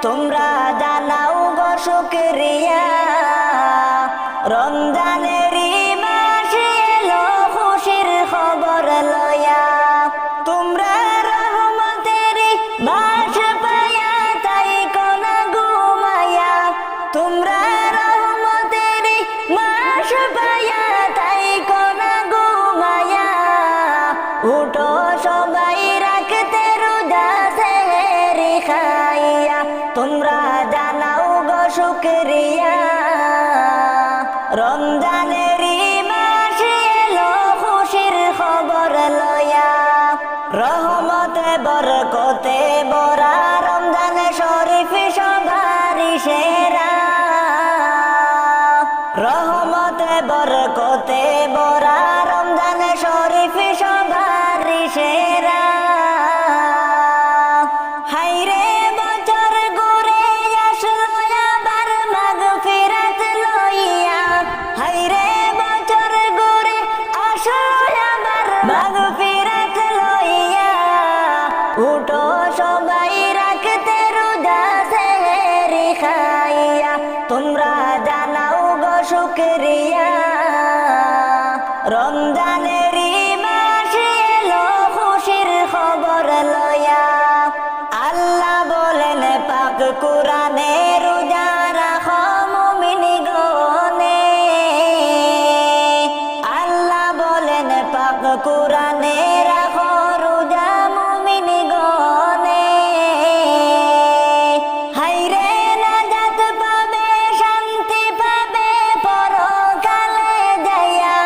তোমরা জানাও গো শুকরিয়া রমজানেরই মাস এলো খুশির খবর লয়া তোমরা রহমতেরই মাস পায়া তাই কোন ঘুমায়া তোমরা রহমতেরই মাস পায়া তাই কোন ঘুমায়া উঠো সবাই রাখতে রোজা সেহরি খাইয়া তোমরা জানাও গো শুকরিয়া রমজানেরই মাস এলো খুশির খবর লয়া রহমতে বরকতে বরা রমজান শরীফ সবারই সেরা রহমতে বরকতে বরা রমজান শরীফ সবারই সেরা হাইরে বছর ঘুরে আসলো আবার মাগফিরাত লইয়া হাইরে বছর ঘুরে আসলো আবার মাগফিরাত লইয়া উঠো সবাই রাখতে রোজা সেহরি খাইয়া তোমরা জানাও গো শুকরিয়া রমজানেরই মাস এলো খুশির খবর লয়া আল্লাহ বলেন পাক কুরআনে রোজা রাখো মুমিনগণে আল্লাহ বলেন পাক কুরআনে রাখো রোজা মুমিনগণে হাইরে নাজাত পাবে শান্তি পাবে পরকালে যাইয়া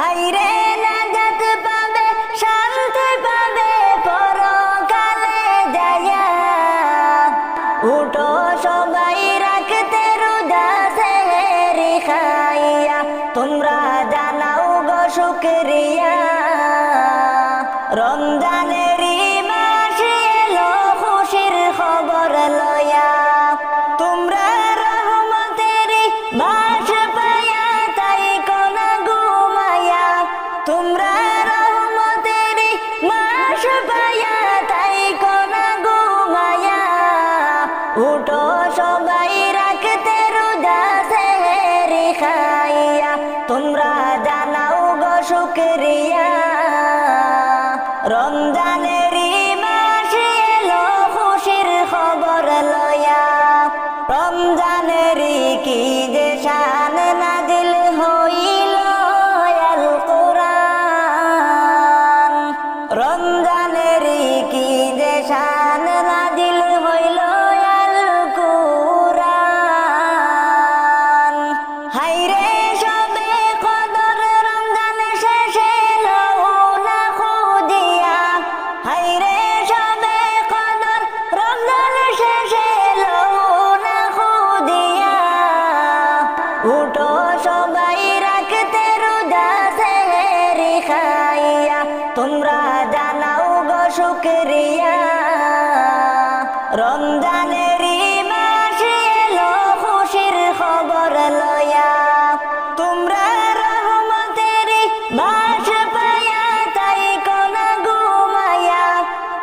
হাইরে নাজাত পাবে শান্তি পাবে পরকালে যাইয়া উঠো সবাই রাখতে রোজা সেহরি খাইয়া তোমরা জানাও গো শুকরিয়া রমজানেরই মাস এলো খুশির খবর লয়া তোমরা রহমতেরই মাস পায়া তাই কোন ঘুমায়া তোমরা রহমতেরই মাস পায়া তাই কোন ঘুমায়া উঠো সবাই রাখতে রোজা সেহরি খাইয়া তোমরা জানাও গো শুকরিয়া রমজানেরই মাস এলো খুশির খবর লয়া রমজানেরই কি যে শান নাজিল হইল আল কুরআন রমজানেরই কি যে শান নাজিল হইল আল কুরআন হাইরে সবে কদর রমজান শেষে লউনা খুদিয়া হাইরে সবে কদর রমজান শেষে লউনা খুদিয়া উঠো সবাই রাখতে রোজা সেহরি খাইয়া তোমরা জানাও গো শুকরিয়া রমজানেরই মাস এলো খুশির খবর লয়া তোমরা রহমতেরই মাস পায়া তাই কোন ঘুমায়া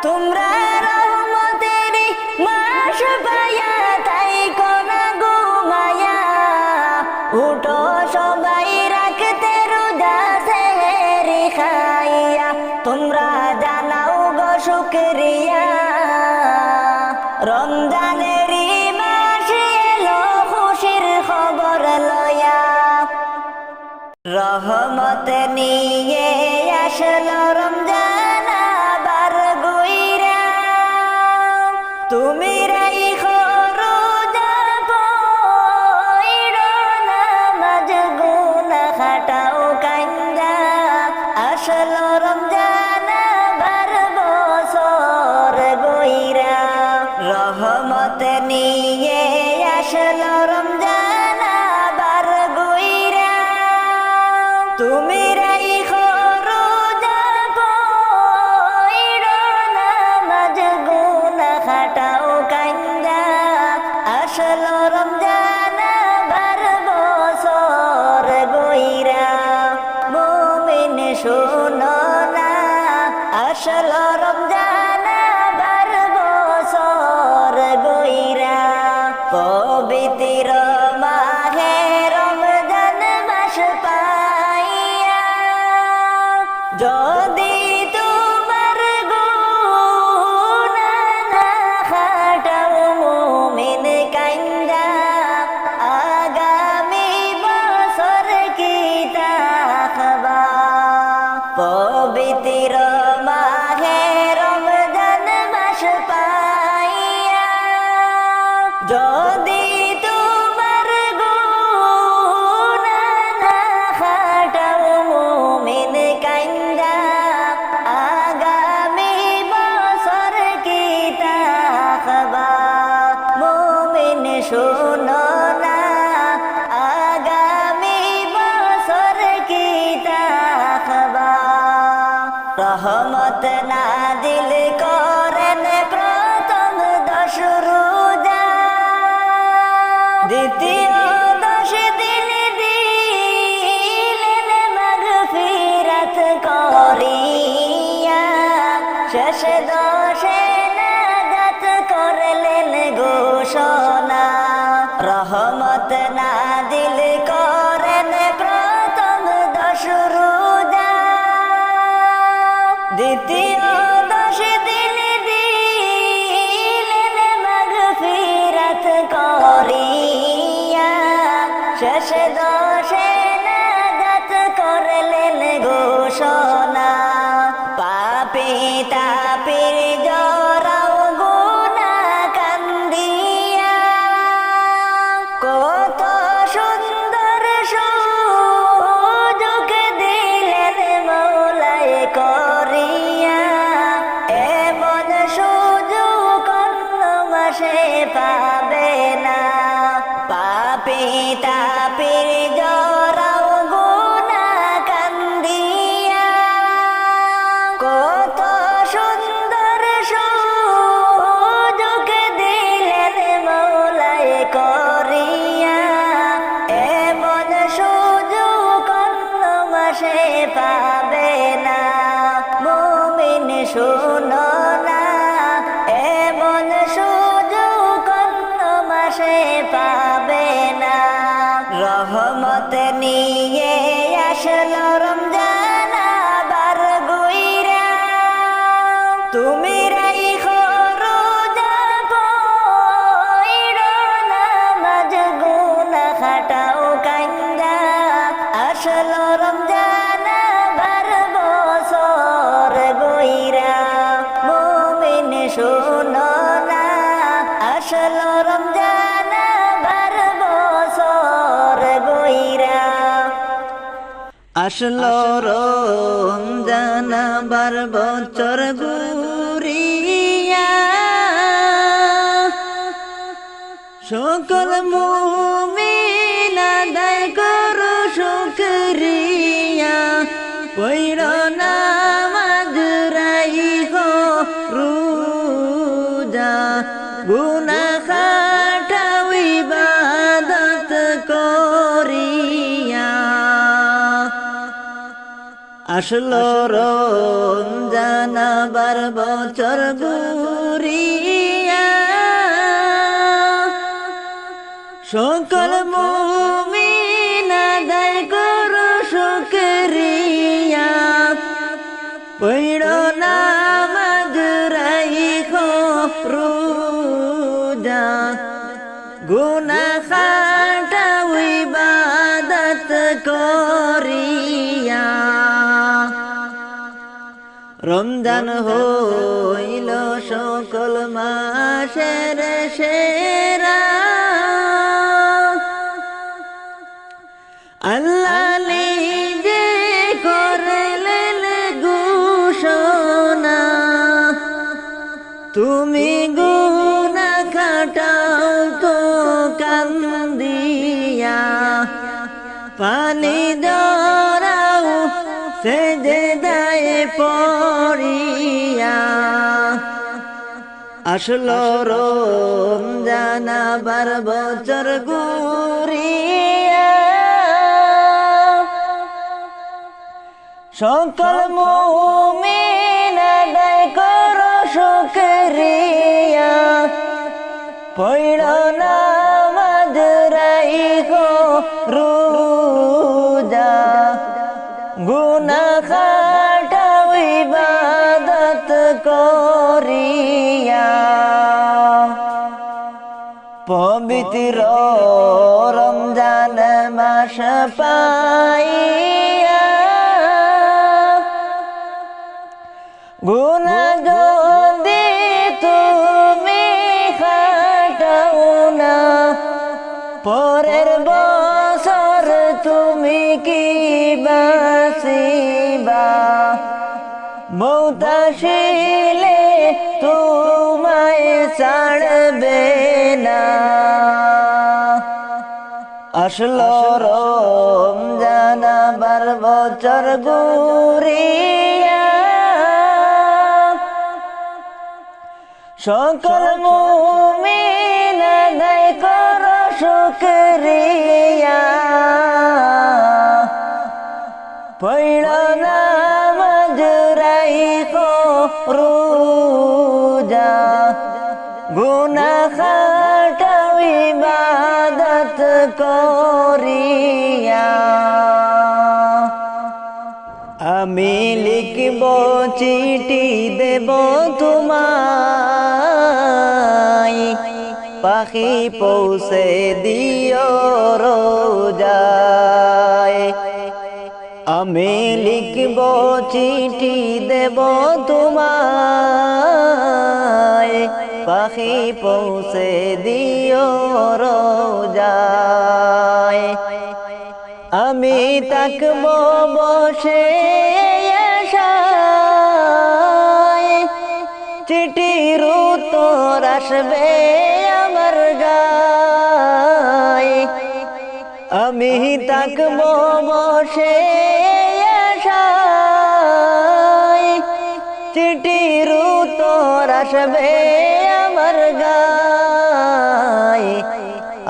তোমরা রহমতেরই মাস পায়া তাই কোন ঘুমায়া উঠো সবাই রাখতে রোজা সেহরি খাইয়া তোমরা জানাও গো শুকরিয়া রমজানেরই মাস এলো খুশির খবর লয়া রহমত নিয়ে আসলো রমজান আবার গুইরা তুমি রাইখো রোজা পইড়ো নামাজ গুনাহ খাটাও কান্দা আসলো রমজান আবার বছর গইরা রহমত নিয়ে আসলো রমজান আবার গইরা তুমি রাইখো রোজা পইড়ো নামাজ গুনাহ খাটাও কান্দা আসলো রমজান আবার বছর গইরা মুমিন শোনো না আসলো রমজান আবার বছর গইরা পবিত্র মাহে রমজান মাস পাইয়া যদি তোমার গুনাহ না খাটাও মুমিন কাইন্দা আগামী বছর কি তাকবা পবিত্র মাহে রমজান মাস পাইয়া যদি তোমার গুনাহ না খাটাও মুমিন কাইন্দা আগামী বছর কি তাকবা মুমিন শোনো না আগামী বছর কি তাকবা রহমত নাজিল করেন প্রথম 10 রোজা দ্বিতীয় 10 দিন দিলেন মাগফিরাত করিয়া শেষ 10 নাজাত করলেন ঘোষণা রহমত নাজিল করেন প্রথম 10 রোজা দ্বিতীয় 10 দিন দিলেন মাগফিরাত করিয়া শেষ 10 নাজাত করলেন ঘোষণা পাপী তাপীর জরাও গুনাহ কান্দিয়া কত সুন্দর সুযোগ দিলেন মওলায় করিয়া এমন সুযোগ অন্য মাসে পাবে না পাপী তাপীর জরাও গুনাহ কান্দিয়া কত সুন্দর সুযোগ দিলেন মওলায় করিয়া এমন সুযোগ অন্য মাসে পাবে না মুমিন শোনো না এমন সুযোগ অন্য মাসে পাবে না রহমত নিয়ে আসলো রমজান আবার গুইরা তুমি রাইখো রোজা পয়রো নামাজ গুনাহ খাটাও কাইন্দা আসলো রমজান আবার বছর গুইরা মুমিন শোনো না আসলো রমজান আবার বছর গুইরা আসলো রমজান আবার বছর ঘুরিয়া সকল মুমিন আদায় করো শুকরিয়া পয়র নামাজ রাইখো রোজা গুনাহ খাটাও ইবাদত করিয়া আসলো রমজান আবার বছর ঘুরিয়া সকল মুমিন আদায় করো শুকরিয়া পয়র নামাজ রাইখো রোজা গুনাহ খাটাও ইবাদত করিয়া রমজান হইল সকল মাসের সেরা আল্লাহ নিজে করলেন ঘোষণা তুমি গুনাহ খাটাও তো কান্দিয়া পানি জরাও সেজদায় পড়িয়া আসলো রমজান আবার বছর ঘুরিয়া সকল মুমিন আদায় করো শুকরিয়া পয়ড় না রাইখো রোজা গুনাহ কাটাও ইবাদত করিয়া পবিত্র রমজান মাস পাইয়া গুনাহ যদি তুমি কাটাও না পরের বছর তুমি কি বাঁচিবা মৌত আসিলে তোমায় ছাড়বে না আসলো রমজান আবার বছর ঘুরিয়া সকল মুমিন আদায় করো শুকরিয়া পড় নামাজ রাইখো রোজা গুনাহ কাটাও ইবাদত করিয়া আমি লিখব চিঠি দেব তোমায় পাখি পৌঁছে দিও রোজায় আমি লিখব চিঠি দেব তোমায় পাখি পৌঁছে দিও রোজায় আমি তাকব বসে আশায় চিঠির উত্তর আসবে আমার গায় আমি তাকব বসে আশায় চিঠির উত্তর আসবে আমার গায়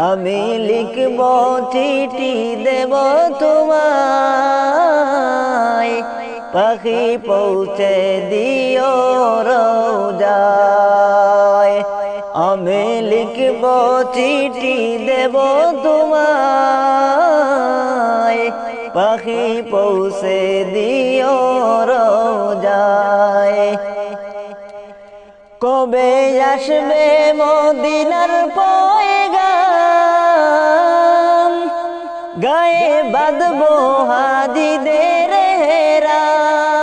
আমি লিখব চিঠি দেব তোমায় পাখি পৌঁছে দিও রোজায় আমি লিখব চিঠি দেব তোমায় পাখি পৌঁছে দিও রোজায় কবে আসবে মদিনার পয়গাম গায়ে বাঁধবো হাজিদের হেরাম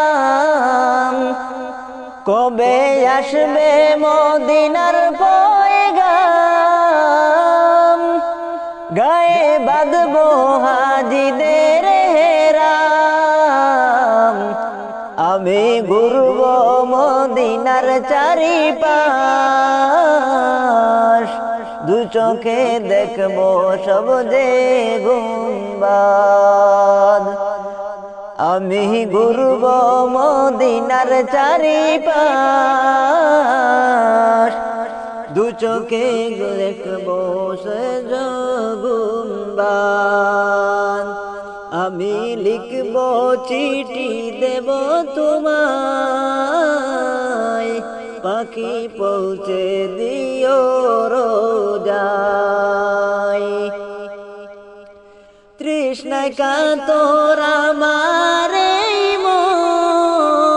কবে আসবে মদিনার পয়গাম গায়ে বাঁধবো হাজিদের হেরাম আমি ঘুরব মদিনার চারিপাশ দু চোখে দেখব সব যে গুম্বাদ আমি ঘুরব মদিনার চারিপাশ দু চোখে দেখব সে গুম্বাদ আমি লিখব চিঠি দেব তোমায় পাখি পৌঁছে দিও রোজায় তৃষ্ণায় কাতর আমার এই মন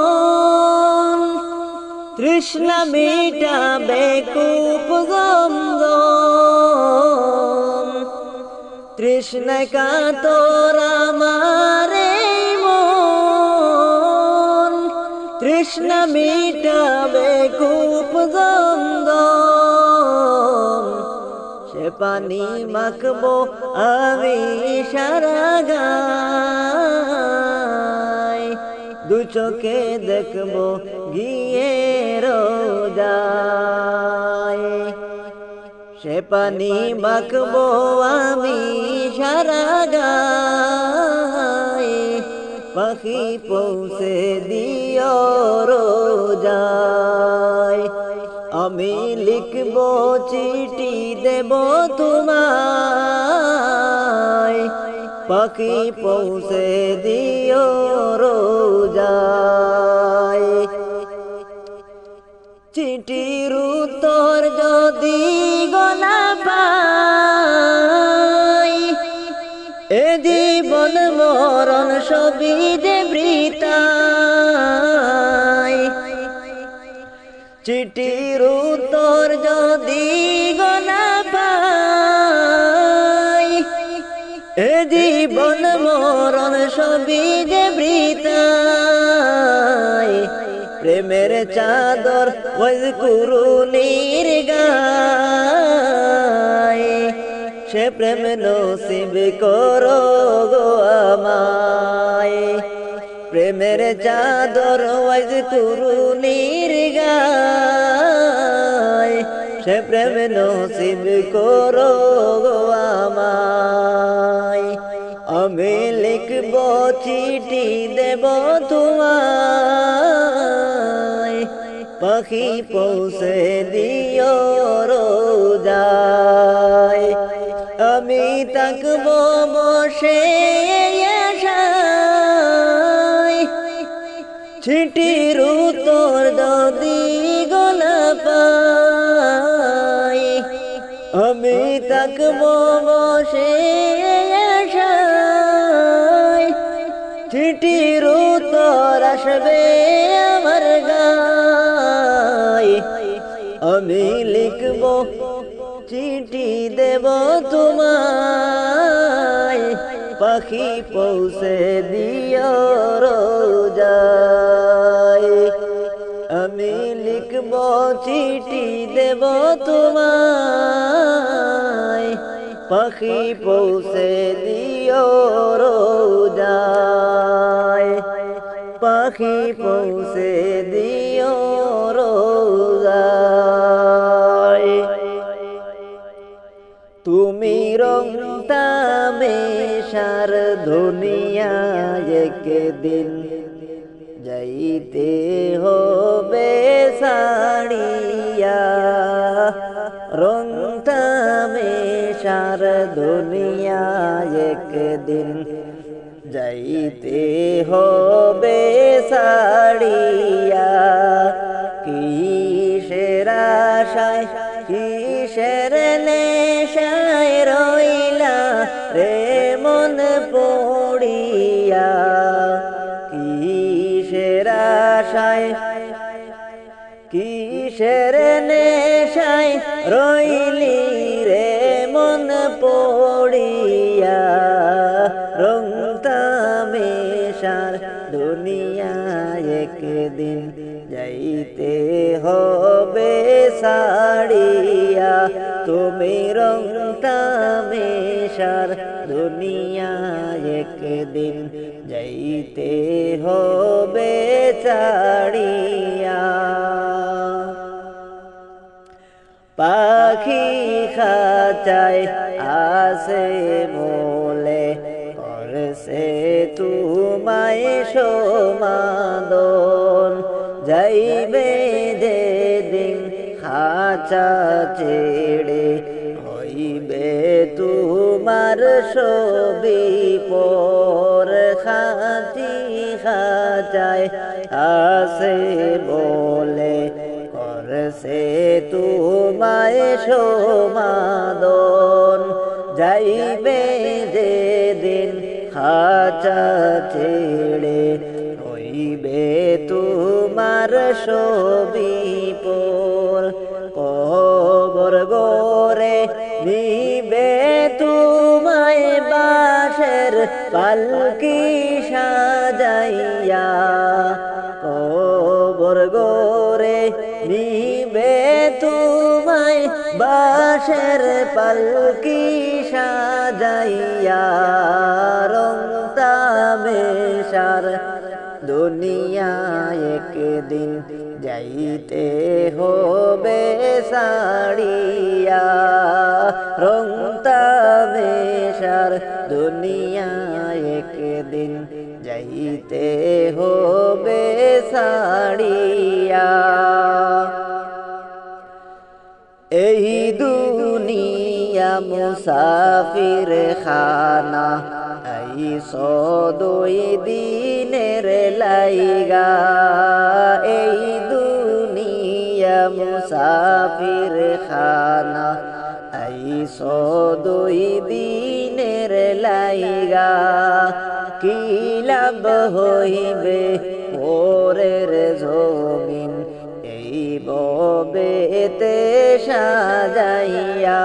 তৃষ্ণা মিটাবে কূপ জমজম তৃষ্ণায় কাতর আমার এই মন তৃষ্ণা মিটাবে কূপ জমজম সে পানি মাখবো আমি সারা গায় দু চোখে দেখবো গিয়ে রোজায় সে পানি মাখবো আমি সারা গায় পাখি পৌঁছে দিও রোজায় আমি লিখব চিঠি দেব তোমায় পাখি পৌঁছে দিও রোজায় চিঠির উত্তর যদি গোনা পাই চিঠির উত্তর যদি গোনা পাই, এ জীবন মরণ সবই যে বৃথায়। প্রেমের চাদর ওয়াজকুরুনির গায়, সে প্রেম নসিব করো গো আমায়। প্রেমের চাদর ওয়াজকুরুনির গায়, সে প্রেম নসিব করো গো আমায়। আমি লিখব চিঠি দেব তোমায়, পাখি পৌঁছে দিও রোজায়। আমি তাকব বসে আশায়, চিঠির উত্তর যদি গোনা পাই। আমি তাকব বসে আশায়, চিঠির উত্তর আসবে আমার গায়। আমি লিখব চিঠি দেব তোমায়, পাখি পৌঁছে দিও রোজায়। আমি লিখব চিঠি দেব তোমায়, পাখি পৌঁছে দিও রোজায়। পাখি পৌঁছে দিও রোজায়। তুমি রং তামেশার দুনিয়ায় একদিন যাইতে হবে সাড়িয়া। রং তামেশার দুনিয়ায় একদিন যাইতে হবে সাড়িয়া। কিসের আশায় কিসের নেশায় রইলা রে মন পড়িয়া। কিসের আশায় কিসের নেশায় রইলি রে মন পড়িয়া। রং তামেশার দুনিয়ায় একদিন যাইতে হবে সাড়িয়া। তুমি রং তামেশার দুনিয়ায় একদিন যাইতে হবে ছাড়িয়া। পাখি খাঁচায় আসে বলে করছে তোমায় সমাদন। যাইবে যেদিন খাঁচা ছেড়ে হইবে তোমার ছবি পর। খাঁচি খাঁচায় আসে বলে করছে তোমায় সমাদন। যাইবে যেদিন খাঁচা ছেড়ে হইবে তোমার ছবি পর। কবর গোরে নিবে তোমায় বাঁশের পালকি সাজাইয়া। কবর গোরে নিবে তোমায় বাঁশের পালকি সাজাইয়া। রং তামেশার দুনিয়ায় একদিন যাইতে হবে সাড়িয়া। রং তামেশার দুনিয়ায় একদিন যাইতে হবে সাড়িয়া। এই দুনিয়া মুসাফির খানা, এই দুই দিনের লাইগা। এই দুনিয়া মুসাফির খানা, এই দুই দিনের লাইগা। কি লাভ হইবে পরের জমিন এই কবেতে সাজাইয়া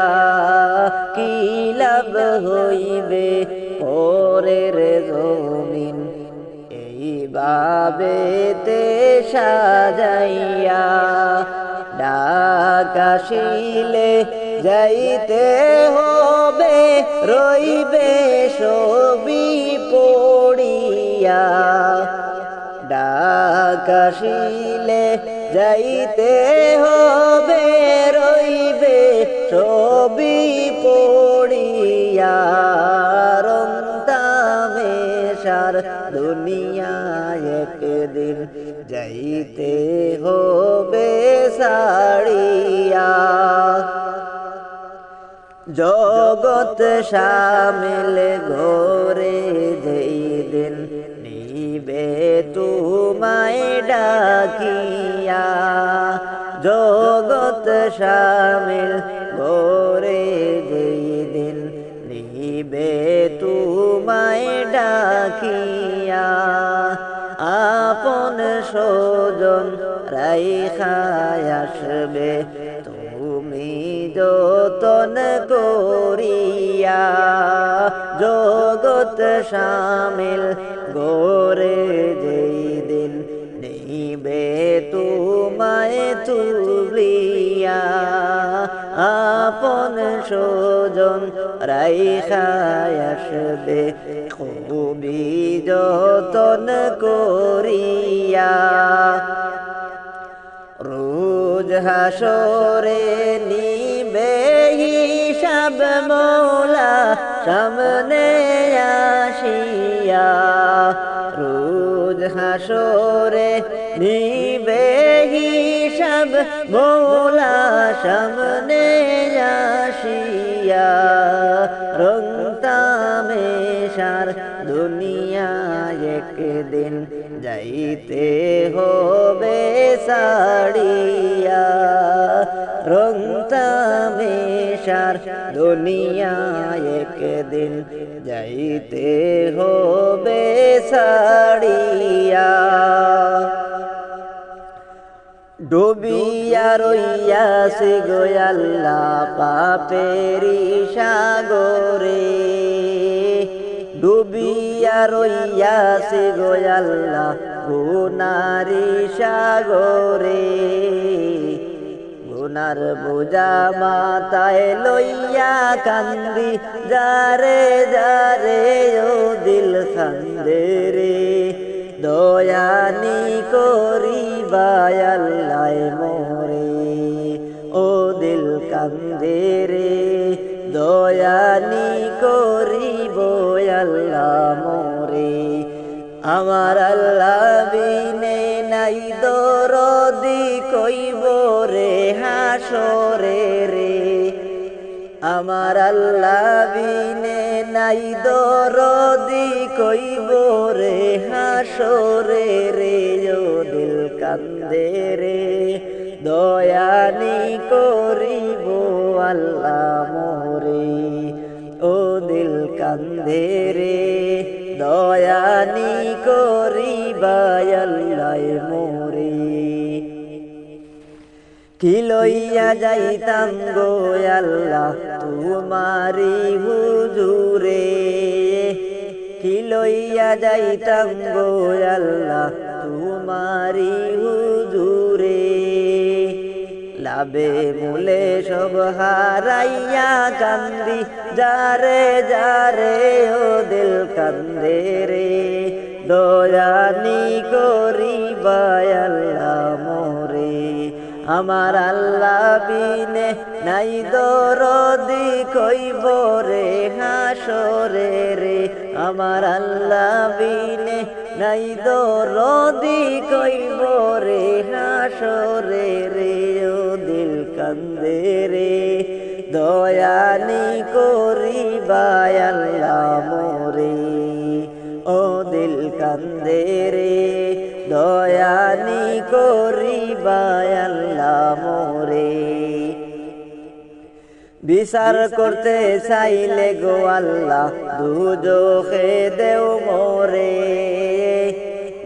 কি লাভ হইবে পরের জমিন এইভাবেতে সাজাইয়া ডাক আসিলে যাইতে হবে রইবে সবই পড়িয়া ডাক আসিলে যাইতে হবে রইবে সবই পড়িয়া রংতামেশার দুনিয়ায় একদিন যাইতে হবে সাড়িয়া জগৎ শামিল ঘরে যেই দিন নিবে তোমায় ডাকিয়া জগৎ শামিল ঘরে যেই দিন নিবে তোমায় ডাকিয়া আপন স্বজন রাইখায় আসবে তুমি যতন করিয়া জগৎ শামিল গোরে যেই দিন নিবে তোমায় তুলিয়া আপন স্বজন রাইখায় আসবে খুবই যতন করিয়া রোজ হাসরে নিবে হিসাব মৌলা সামনে আসিয়া রোজ হাসরে নিবে হিসাব মৌলা সামনে আসিয়া রংতামেশার দুনিয়ায় একদিন যাইতে হবে সাড়িয়া রংতামেশার দুনিয়ায় একদিন যাইতে হবে সাড়িয়া ডুবিয়া রইয়াছে গো আল্লাহ পাপেরি সাগরে ডুবিয়া রইয়াছে গো আল্লাহ গুনারি সাগরে গুনার বোঝা মাথায় লইয়া কান্দি যারে যারে ও দিল খান্দে রে দয়ানি করিবা আল্লাহ মোরে ও দিল কান্দে রে দয়ানি করিব আল্লাহ মোরে আমার আল্লাহ বিনে নাই দরদি কইব রে হাসরে রে আমার আল্লাহ বিনে নাই দরদি কইব রে হাসরে রে ও দিল কান্দে রে দয়ানি করিব আল্লাহ মোরে ও দিল কান্দে রে দয়ানি করিবা আল্লাহ মোরে কি লইয়া যাইতাম গো আল্লাহ তোমারি হুজুরে কি লইয়া যাইতাম গো আল্লাহ তোমারি হুজুরে লাভে মূলে সব হারাইয়া কান্দি যারে যারে ও দিল কান্দে রে দয়ানি করিবা আল্লাহ মোরে আমার আল্লাহ বিনে নাই দরদি কইব রে হাসরে রে আমার আল্লাহ বিনে নাই দরদি কইব রে হাসরে রে ও দিল কান্দে রে দয়ানি করিবা আল্লাহ মোরে ও দিল কান্দে রে দয়ানি করিবা আল্লাহ মোরে বিচার করতে চাইলে গো আল্লাহ দুজখে দেও মোরে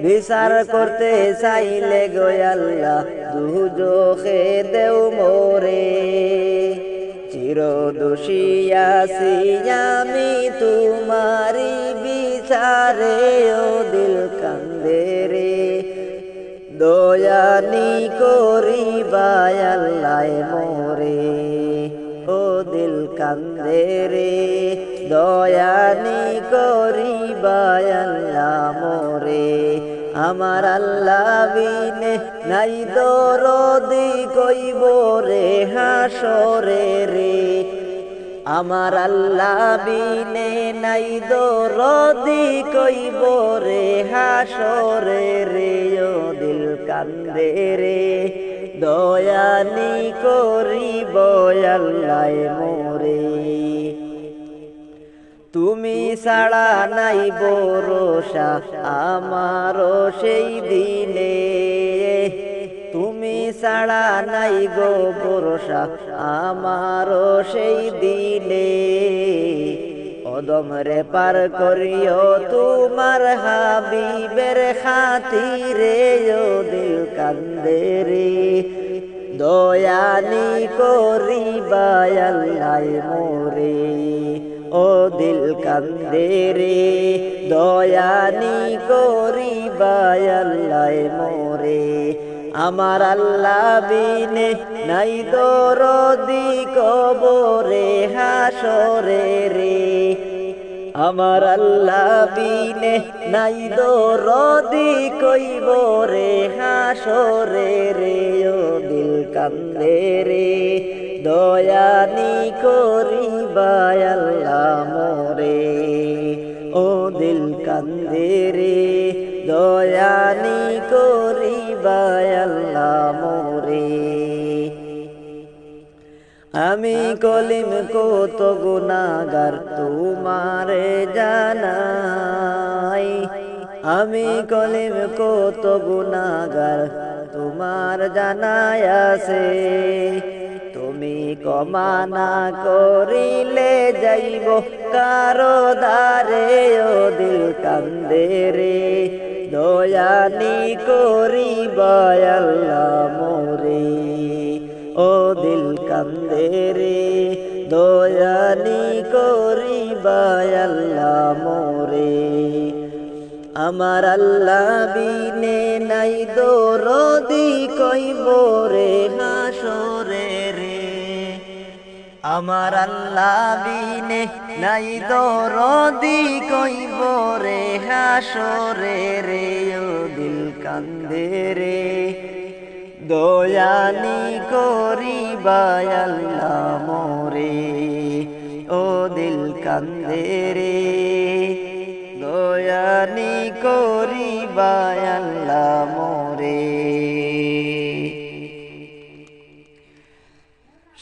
বিচার করতে চাইলে গো আল্লাহ দুজখে দেও মোরে চিরদোষী আছি আমি তোমারি বিচারে ও দিল কান্দে রে দয়ানি করিবা আল্লাহ মোরে ও দিল কান্দে রে দয়ানি করিবা আল্লাহ মোরে আমার আল্লাহ বিনে নাই দরদি কইব রে হাসরে রে আমার আল্লাহ বিনে নাই দরদি কইব রে হাসরে রে ও দিল কান্দে রে দয়ানি করিব আল্লাহ মোরে তুমি ছাড়া নাই ভরসা আমারও সেই দিনে তুমি ছাড়া নাই গো ভরসা আমারও সেই দিনে অদমরে পার করিও তোমার হাবিবের খাতিরে ও দিল কান্দে রে দয়ানি করিবা আল্লাহ মোরে ও দিল কান্দে রে দয়ানি করিবা আল্লাহ মোরে আমার আল্লাহ বিনে নাই দরদি কবরে হাসরে রে আমার আল্লাহ বিনে নাই দরদি কইব রে হাসরে রে ও দিল কান্দে রে দয়ানি করিবা আল্লাহ মোরে ও দিল কান্দে রে দয়ানি করিবা আল্লাহ মোরে আমি কলিম কত গুনাহগার তোমারে জানাই আমি কলিম কত গুনাহগার তোমার জানাই আছে তুমি ক্ষমা না করিলে যাইব কারো দ্বারে ও দিল কান্দে রে দয়ানি করিবা আল্লাহ মোরে ও দিল কান্দে রে দয়ানি করিবা আল্লাহ মোরে আমার আল্লাহ বিনে নাই দরদি কইব রে হাসরে রে আমার আল্লাহ বিনে নাই দরদি কইব রে হাসরে রে ও দিল কান্দে রে দয়ানি করিবা আল্লাহ মোরে ও দিল কান্দে রে দয়ানি করিবা আল্লাহ মোরে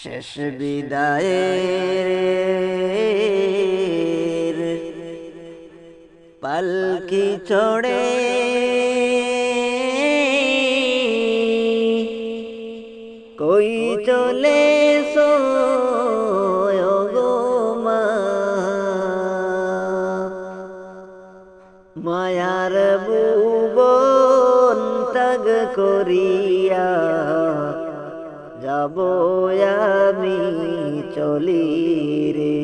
শেষ বিদায়ের পালকি চড়ে কই চলে গো মা মায়ার ভুবন ত্যাগ করিয়া যাব আমি চলি রে